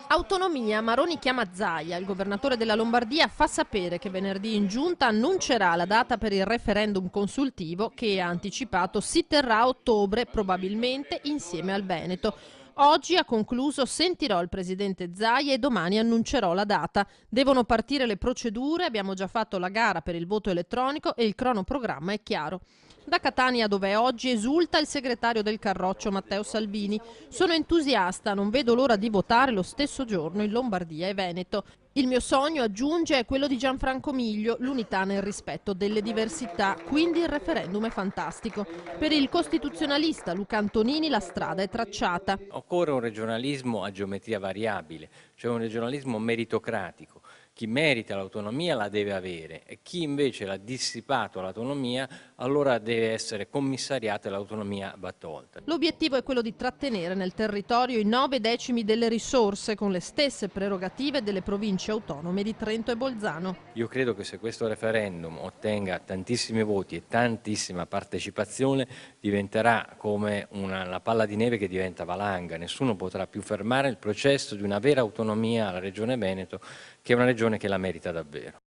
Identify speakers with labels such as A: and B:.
A: Autonomia, Maroni chiama Zaia. Il governatore della Lombardia fa sapere che venerdì in giunta annuncerà la data per il referendum consultivo che, ha anticipato, si terrà a ottobre, probabilmente insieme al Veneto. Oggi ha concluso: sentirò il presidente Zaia e domani annuncerò la data. Devono partire le procedure, abbiamo già fatto la gara per il voto elettronico e il cronoprogramma è chiaro. Da Catania, dove oggi esulta il segretario del Carroccio Matteo Salvini: sono entusiasta, non vedo l'ora di votare lo stesso giorno in Lombardia e Veneto. Il mio sogno, aggiunge, è quello di Gianfranco Miglio, l'unità nel rispetto delle diversità, quindi il referendum è fantastico. Per il costituzionalista Luca Antonini la strada è tracciata.
B: Occorre un regionalismo a geometria variabile, cioè un regionalismo meritocratico. Chi merita l'autonomia la deve avere e chi invece l'ha dissipato l'autonomia allora deve essere commissariata e l'autonomia va tolta.
A: L'obiettivo è quello di trattenere nel territorio i 9/10 delle risorse, con le stesse prerogative delle province autonome di Trento e Bolzano.
B: Io credo che se questo referendum ottenga tantissimi voti e tantissima partecipazione diventerà come la palla di neve che diventa valanga. Nessuno potrà più fermare il processo di una vera autonomia alla Regione Veneto, che è una regione che la merita davvero.